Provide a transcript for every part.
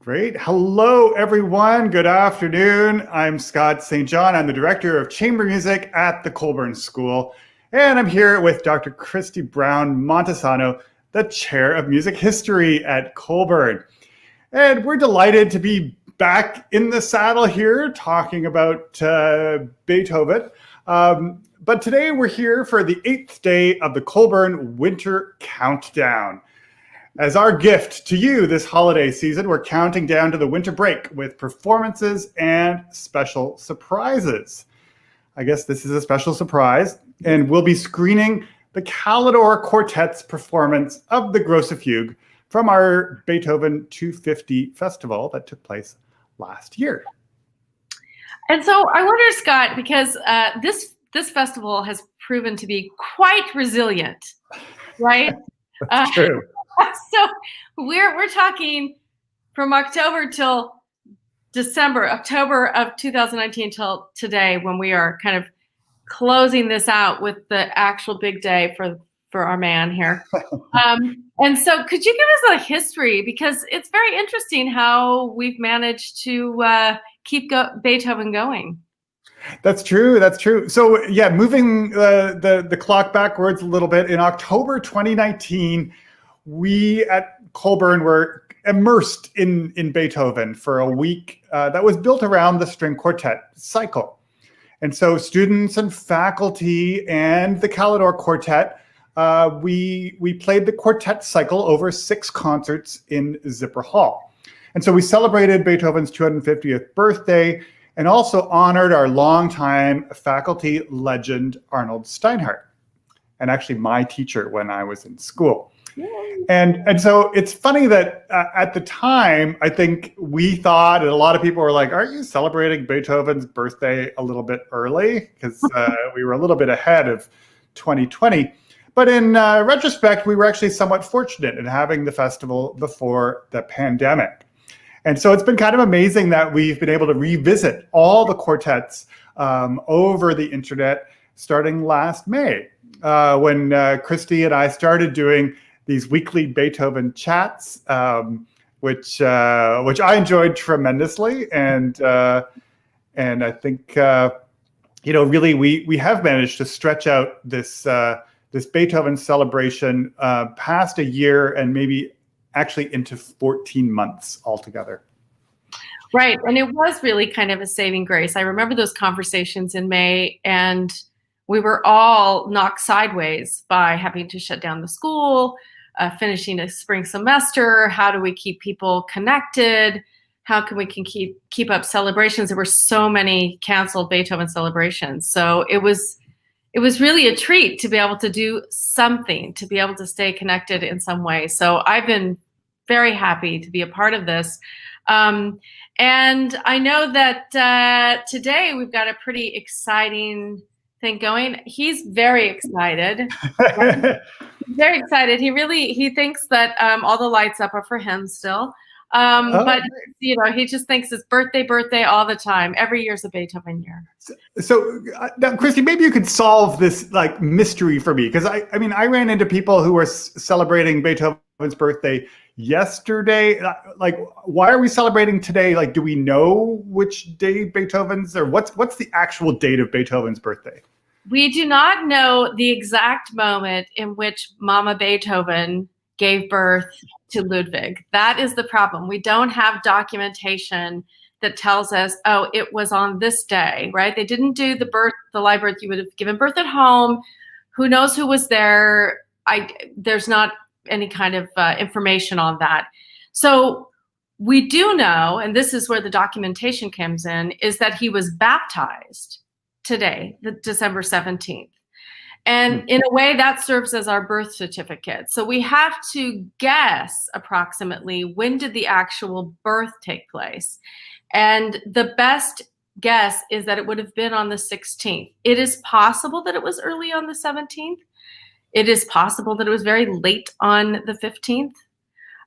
Great. Hello, everyone. Good afternoon. I'm Scott St. John. I'm the Director of Chamber Music at the Colburn School. And I'm here with Dr. Kristi Brown Montesano, the Chair of Music History at Colburn. And we're delighted to be back in the saddle here talking about Beethoven. But today we're here for the 8th day of the Colburn Winter Countdown. As our gift to you this holiday season, we're counting down to the winter break with performances and special surprises. I guess this is a special surprise, and we'll be screening the Calidore Quartet's performance of the Grosse Fugue from our Beethoven 250 festival that took place last year. And so I wonder, Scott, because this festival has proven to be quite resilient, right? That's true. So we're talking from October till December, October of 2019 till today, when we are kind of closing this out with the actual big day for our man here. And so could you give us a history? Because it's very interesting how we've managed to keep Beethoven going. That's true. That's true. So yeah, moving the clock backwards a little bit, in October 2019, we at Colburn were immersed in Beethoven for a week that was built around the string quartet cycle. And so students and faculty and the Calidore Quartet, we played the quartet cycle over 6 concerts in Zipper Hall. And so we celebrated Beethoven's 250th birthday and also honored our longtime faculty legend, Arnold Steinhardt, and actually my teacher when I was in school. And so it's funny that at the time, I think we thought, and a lot of people were like, aren't you celebrating Beethoven's birthday a little bit early? Because we were a little bit ahead of 2020. But in retrospect, we were actually somewhat fortunate in having the festival before the pandemic. And so it's been kind of amazing that we've been able to revisit all the quartets over the internet starting last May, when Kristi and I started doing these weekly Beethoven chats, which I enjoyed tremendously, and I think really we have managed to stretch out this Beethoven celebration past a year and maybe actually into 14 months altogether. Right, and it was really kind of a saving grace. I remember those conversations in May, and we were all knocked sideways by having to shut down the school, finishing a spring semester. How do we keep people connected? How can we keep up celebrations? There were so many canceled Beethoven celebrations. So it was really a treat to be able to do something, to be able to stay connected in some way. So I've been very happy to be a part of this. And I know that today we've got a pretty exciting thing going. He's very excited. Very excited. He thinks that all the lights up are for him still. But he just thinks it's birthday all the time. Every year's a Beethoven year. So now, Kristi, maybe you could solve this mystery for me, because I ran into people who were celebrating Beethoven's birthday yesterday. Why are we celebrating today? Do we know which day Beethoven's, or what's the actual date of Beethoven's birthday? We do not know the exact moment in which Mama Beethoven gave birth to Ludwig. That is the problem. We don't have documentation that tells us, oh, it was on this day, right? They didn't do the live birth. You would have given birth at home. Who knows who was there? There's not any kind of information on that. So we do know, and this is where the documentation comes in, is that he was baptized today, the December 17th. And in a way that serves as our birth certificate. So we have to guess approximately when did the actual birth take place. And the best guess is that it would have been on the 16th. It is possible that it was early on the 17th. It is possible that it was very late on the 15th.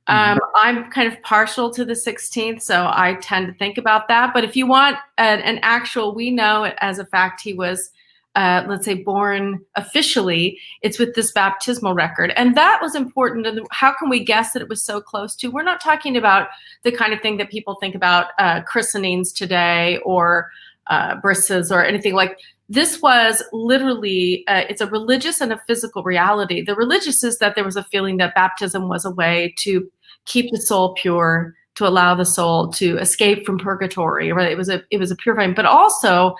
I'm kind of partial to the 16th, so I tend to think about that. But if you want an actual, we know it as a fact, he was let's say, born officially, it's with this baptismal record. And that was important. And how can we guess that it was so close to? We're not talking about the kind of thing that people think about christenings today or brisses or anything like. This was literally, it's a religious and a physical reality. The religious is that there was a feeling that baptism was a way to keep the soul pure, to allow the soul to escape from purgatory, right? It was a purifying, but also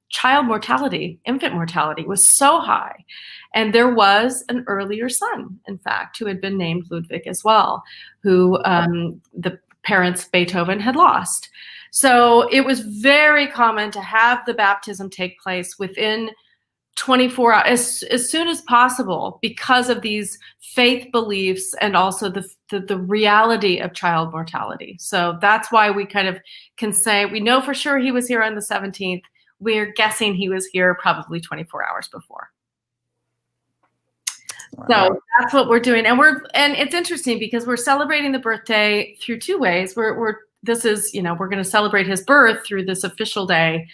child mortality, infant mortality was so high. And there was an earlier son, in fact, who had been named Ludwig as well, who the parents, Beethoven, had lost. So it was very common to have the baptism take place within 24 hours, as soon as possible, because of these faith beliefs and also the reality of child mortality. So that's why we kind of can say, we know for sure he was here on the 17th. We're guessing he was here probably 24 hours before. Wow. So that's what we're doing. And it's interesting because we're celebrating the birthday through two ways. We're going to celebrate his birth through this official day,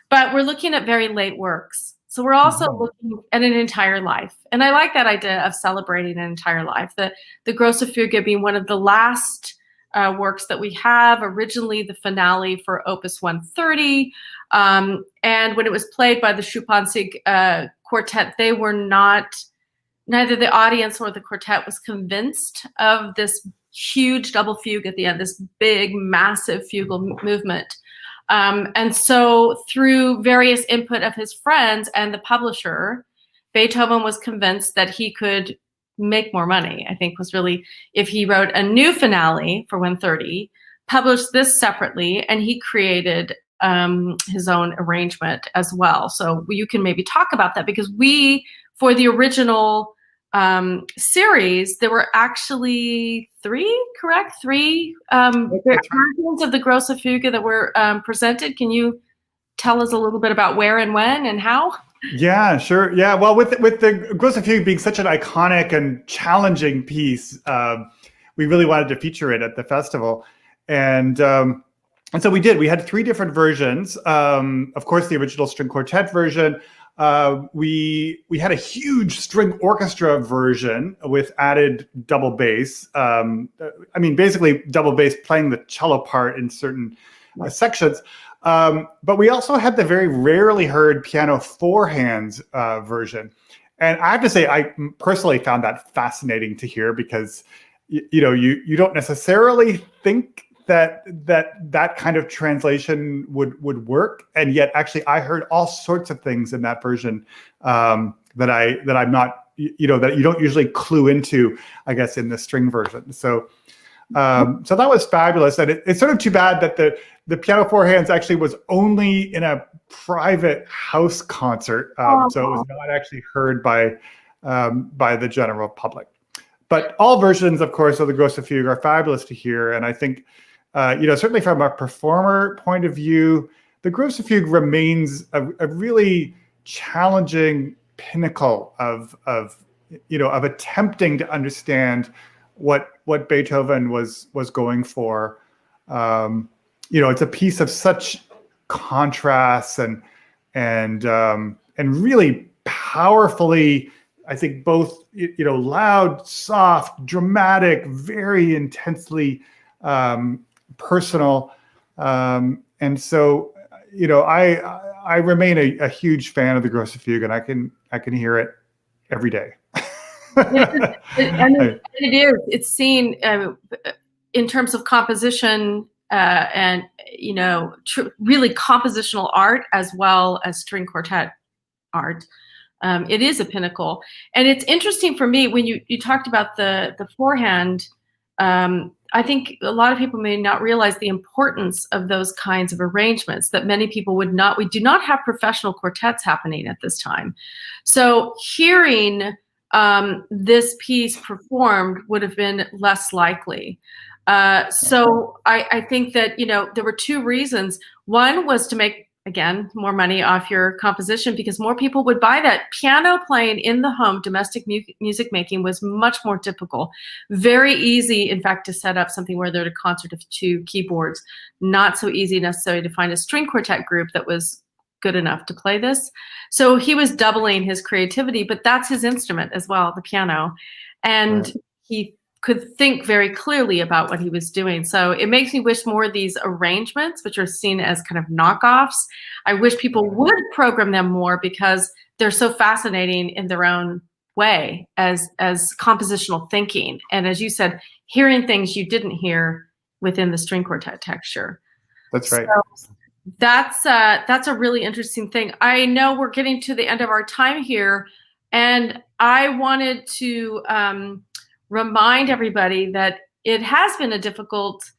but we're looking at very late works. So we're also looking at an entire life. And I like that idea of celebrating an entire life. The Grosse Fuge being one of the last works that we have, originally the finale for Opus 130. And when it was played by the Schuppanzig quartet, they were neither the audience nor the quartet was convinced of this huge double fugue at the end, this big, massive fugal movement. And so through various input of his friends and the publisher, Beethoven was convinced that he could make more money, I think was really, if he wrote a new finale for 130, published this separately, and he created his own arrangement as well. So you can maybe talk about that, because for the original series, there were actually three versions of the Grosse Fuge that were presented. Can you tell us a little bit about where and when and how? Yeah, sure. Yeah, well, with the Grosse Fuge being such an iconic and challenging piece, we really wanted to feature it at the festival, and so we did. We had three different versions. Of course, the original string quartet version. We had a huge string orchestra version with added double bass. Basically double bass playing the cello part in certain sections. But we also had the very rarely heard piano four hands version. And I have to say, I personally found that fascinating to hear, because you don't necessarily think that kind of translation would work, and yet actually I heard all sorts of things in that version that I'm not, that you don't usually clue into, I guess, in the string version. So so that was fabulous, and it's sort of too bad that the piano four hands actually was only in a private house concert, so it was not actually heard by the general public. But all versions, of course, of the Grosse Fuge are fabulous to hear, and I think. Certainly from a performer point of view, the Grosse Fuge remains a really challenging pinnacle of attempting to understand what Beethoven was going for. It's a piece of such contrasts and really powerfully, I think, both loud, soft, dramatic, very intensely personal, and so I remain a huge fan of the Grosse Fuge, and I can hear it every day. It's seen in terms of composition and really compositional art as well as string quartet art. It is a pinnacle, and it's interesting for me when you talked about the forehand. I think a lot of people may not realize the importance of those kinds of arrangements, that many people would not. We do not have professional quartets happening at this time. So hearing this piece performed would have been less likely. So I think that, there were two reasons. One was to make, again, more money off your composition, because more people would buy that. Piano playing in the home, domestic music making, was much more typical. Very easy, in fact, to set up something where there's a concert of two keyboards. Not so easy necessarily to find a string quartet group that was good enough to play this. So he was doubling his creativity, but that's his instrument as well, the piano. And Right. he could think very clearly about what he was doing. So it makes me wish more of these arrangements, which are seen as kind of knockoffs, I wish people would program them more because they're so fascinating in their own way as compositional thinking. And as you said, hearing things you didn't hear within the string quartet texture. That's right. So that's a really interesting thing. I know we're getting to the end of our time here, and I wanted to remind everybody that it has been a difficult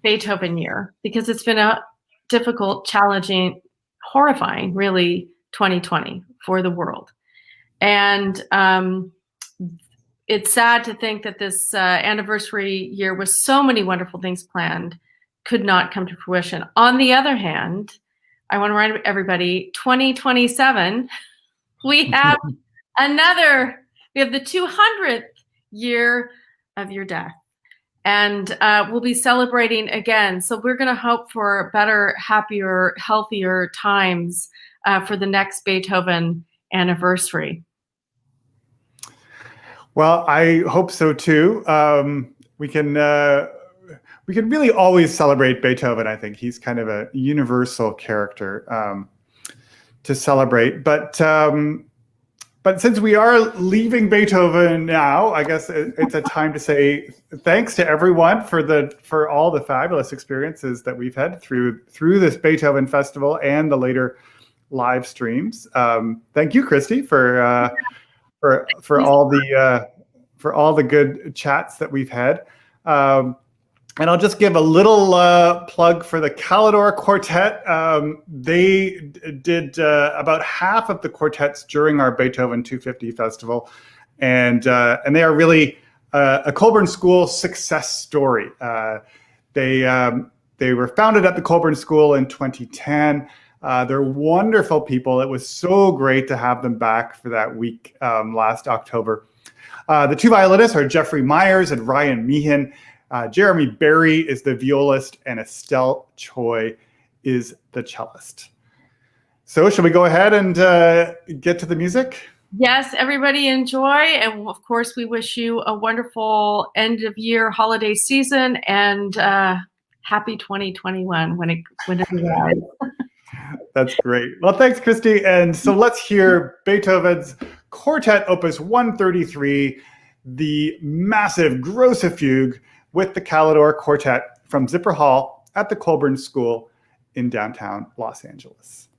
Beethoven year because it's been a difficult, challenging, horrifying, really, 2020 for the world. And it's sad to think that this anniversary year with so many wonderful things planned could not come to fruition. On the other hand, I want to remind everybody, 2027, we have we have the 200th year of your death. And we'll be celebrating again. So we're going to hope for better, happier, healthier times for the next Beethoven anniversary. Well, I hope so too. We can really always celebrate Beethoven. I think he's kind of a universal character to celebrate. But since we are leaving Beethoven now, I guess it's a time to say thanks to everyone for all the fabulous experiences that we've had through this Beethoven festival and the later live streams. Thank you, Kristi, for all the good chats that we've had. And I'll just give a little plug for the Calidore Quartet. They did about half of the quartets during our Beethoven 250 festival, and they are really a Colburn School success story. They were founded at the Colburn School in 2010. They're wonderful people. It was so great to have them back for that week last October. The two violinists are Jeffrey Myers and Ryan Meehan. Jeremy Berry is the violist, and Estelle Choi is the cellist. So shall we go ahead and get to the music? Yes, everybody enjoy. And of course, we wish you a wonderful end of year holiday season and happy 2021 when it arrives. That's great. Well, thanks, Kristi. And so let's hear Beethoven's Quartet Opus 133, the massive Grosse Fugue, with the Calidore Quartet from Zipper Hall at the Colburn School in downtown Los Angeles.